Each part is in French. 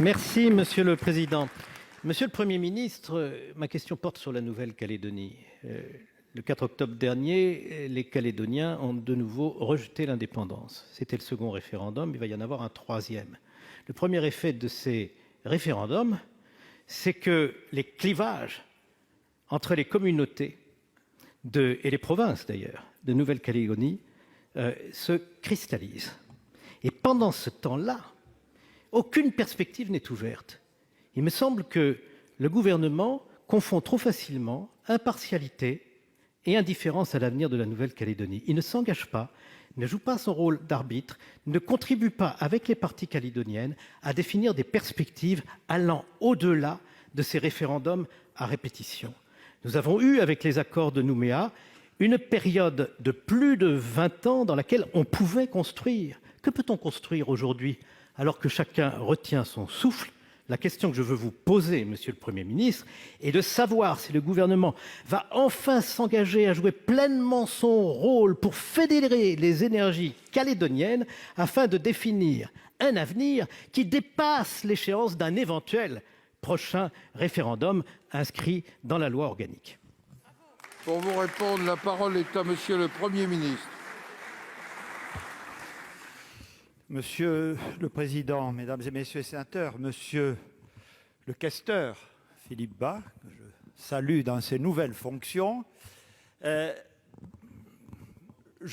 Merci, Monsieur le Président. Monsieur le Premier ministre, ma question porte sur la Nouvelle-Calédonie. Le 4 octobre dernier, les Calédoniens ont de nouveau rejeté l'indépendance. C'était le second référendum, il va y en avoir un troisième. Le premier effet de ces référendums, c'est que les clivages entre les communautés et les provinces, d'ailleurs, de Nouvelle-Calédonie se cristallisent. Et pendant ce temps-là, aucune perspective n'est ouverte. Il me semble que le gouvernement confond trop facilement impartialité et indifférence à l'avenir de la Nouvelle-Calédonie. Il ne s'engage pas, ne joue pas son rôle d'arbitre, ne contribue pas avec les parties calédoniennes à définir des perspectives allant au-delà de ces référendums à répétition. Nous avons eu, avec les accords de Nouméa, une période de plus de 20 ans dans laquelle on pouvait construire. Que peut-on construire aujourd'hui alors que chacun retient son souffle? La question que je veux vous poser, Monsieur le Premier ministre, est de savoir si le gouvernement va enfin s'engager à jouer pleinement son rôle pour fédérer les énergies calédoniennes afin de définir un avenir qui dépasse l'échéance d'un éventuel prochain référendum inscrit dans la loi organique. Pour vous répondre, la parole est à Monsieur le Premier ministre. Monsieur le Président, Mesdames et Messieurs les sénateurs, Monsieur le questeur Philippe Bas, que je salue dans ses nouvelles fonctions, je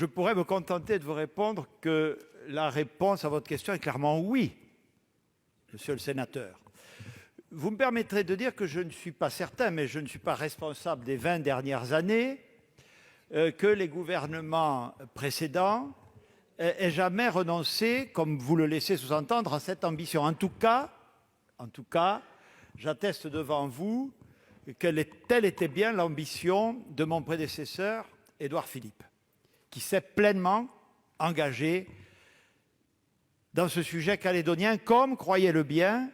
pourrais me contenter de vous répondre que la réponse à votre question est clairement oui, Monsieur le sénateur. Vous me permettrez de dire que je ne suis pas certain, mais je ne suis pas responsable des 20 dernières années, que les gouvernements précédents aient jamais renoncé, comme vous le laissez sous-entendre, à cette ambition. En tout cas, j'atteste devant vous que telle était bien l'ambition de mon prédécesseur, Édouard Philippe, qui s'est pleinement engagé dans ce sujet calédonien, comme, croyez-le bien,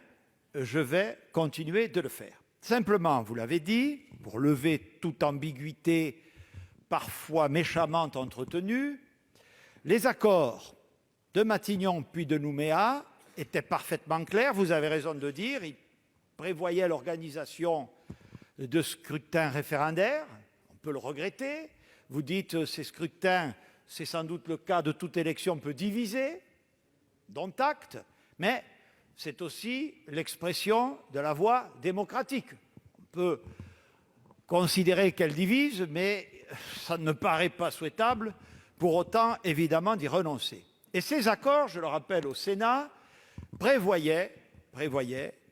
je vais continuer de le faire. Simplement, vous l'avez dit, pour lever toute ambiguïté parfois méchamment entretenue, les accords de Matignon puis de Nouméa étaient parfaitement clairs, vous avez raison de le dire, ils prévoyaient l'organisation de scrutins référendaires, on peut le regretter, vous dites ces scrutins, c'est sans doute le cas de toute élection peu divisée, dont acte, mais c'est aussi l'expression de la voie démocratique. On peut considérer qu'elle divise, mais ça ne me paraît pas souhaitable, pour autant, évidemment, d'y renoncer. Et ces accords, je le rappelle au Sénat, prévoyaient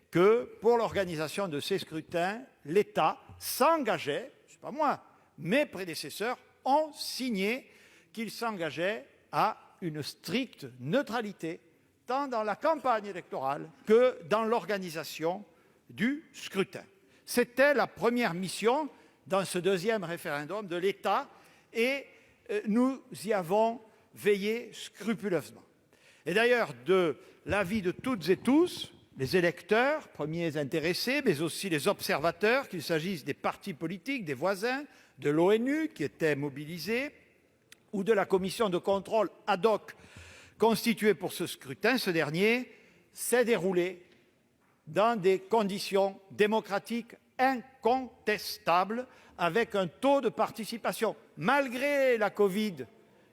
que, pour l'organisation de ces scrutins, l'État s'engageait, ce n'est pas moi, mes prédécesseurs ont signé qu'ils s'engageaient à une stricte neutralité, tant dans la campagne électorale que dans l'organisation du scrutin. C'était la première mission dans ce deuxième référendum de l'État et nous y avons veillé scrupuleusement. Et d'ailleurs, de l'avis de toutes et tous, les électeurs, premiers intéressés, mais aussi les observateurs, qu'il s'agisse des partis politiques, des voisins, de l'ONU qui étaient mobilisés, ou de la commission de contrôle ad hoc constituée pour ce scrutin, ce dernier s'est déroulé dans des conditions démocratiques incontestables, avec un taux de participation, malgré la Covid,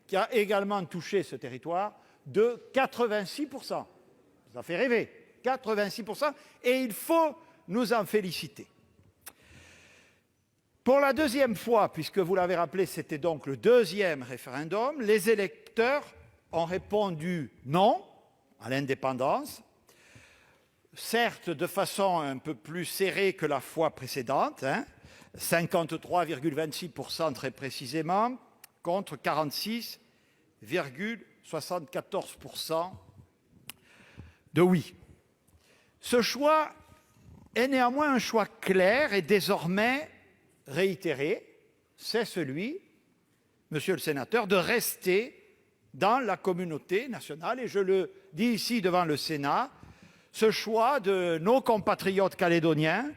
qui a également touché ce territoire, de 86%. Ça fait rêver, 86%, et il faut nous en féliciter. Pour la deuxième fois, puisque vous l'avez rappelé, c'était donc le deuxième référendum, les électeurs ont répondu non à l'indépendance, certes de façon un peu plus serrée que la fois précédente, 53,26% très précisément, contre 46,74% de oui. Ce choix est néanmoins un choix clair et désormais réitéré, c'est celui, monsieur le sénateur, de rester dans la communauté nationale. Et je le dis ici devant le Sénat, ce choix de nos compatriotes calédoniens,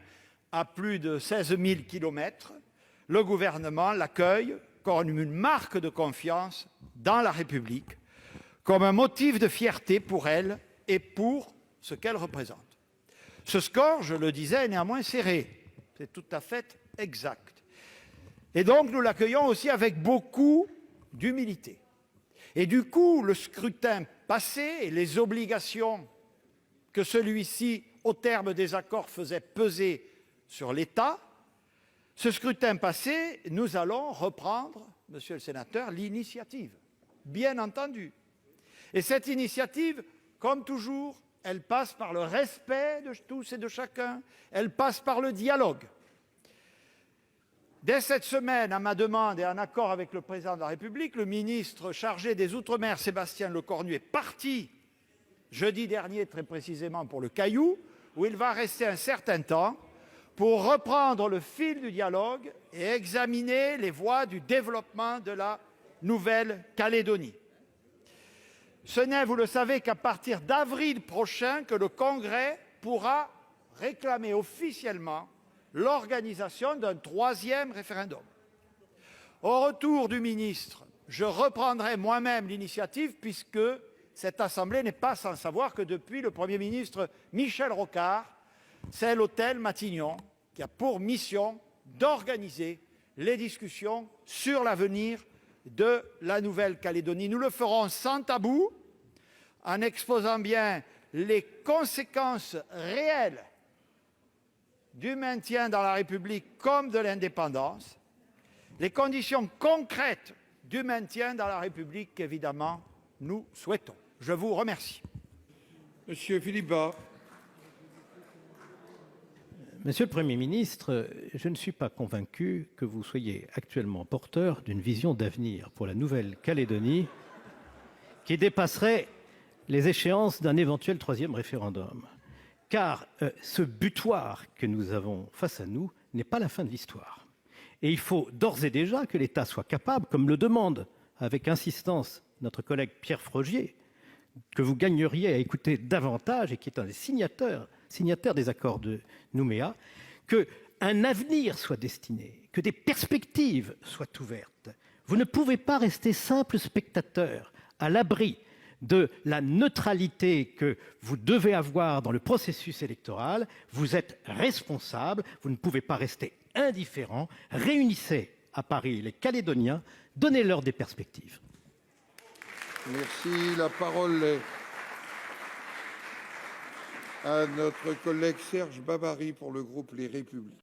à plus de 16 000 kilomètres, le gouvernement l'accueille comme une marque de confiance dans la République, comme un motif de fierté pour elle et pour ce qu'elle représente. Ce score, je le disais, est néanmoins serré. C'est tout à fait exact. Et donc, nous l'accueillons aussi avec beaucoup d'humilité. Et du coup, le scrutin passé et les obligations que celui-ci, au terme des accords, faisait peser sur l'État, ce scrutin passé, nous allons reprendre, monsieur le sénateur, l'initiative, bien entendu. Et cette initiative, comme toujours, elle passe par le respect de tous et de chacun, elle passe par le dialogue. Dès cette semaine, à ma demande et en accord avec le Président de la République, le ministre chargé des Outre-mer, Sébastien Lecornu, est parti jeudi dernier, très précisément pour le Caillou, où il va rester un certain temps pour reprendre le fil du dialogue et examiner les voies du développement de la Nouvelle-Calédonie. Ce n'est, vous le savez, qu'à partir d'avril prochain que le Congrès pourra réclamer officiellement l'organisation d'un 3e référendum. Au retour du ministre, je reprendrai moi-même l'initiative puisque cette Assemblée n'est pas sans savoir que depuis le Premier ministre Michel Rocard, c'est l'hôtel Matignon qui a pour mission d'organiser les discussions sur l'avenir de la Nouvelle-Calédonie. Nous le ferons sans tabou, en exposant bien les conséquences réelles du maintien dans la République comme de l'indépendance, les conditions concrètes du maintien dans la République qu'évidemment nous souhaitons. Je vous remercie. Monsieur Philippe Bas. Monsieur le Premier ministre, je ne suis pas convaincu que vous soyez actuellement porteur d'une vision d'avenir pour la Nouvelle-Calédonie qui dépasserait les échéances d'un éventuel 3e référendum. Car ce butoir que nous avons face à nous n'est pas la fin de l'histoire. Et il faut d'ores et déjà que l'État soit capable, comme le demande avec insistance notre collègue Pierre Frogier, que vous gagneriez à écouter davantage et qui est un des signataires des accords de Nouméa, qu'un avenir soit destiné, que des perspectives soient ouvertes. Vous ne pouvez pas rester simple spectateur à l'abri de la neutralité que vous devez avoir dans le processus électoral. Vous êtes responsable, vous ne pouvez pas rester indifférent. Réunissez à Paris les Calédoniens, donnez-leur des perspectives. Merci. La parole est à notre collègue Serge Babary pour le groupe Les Républicains.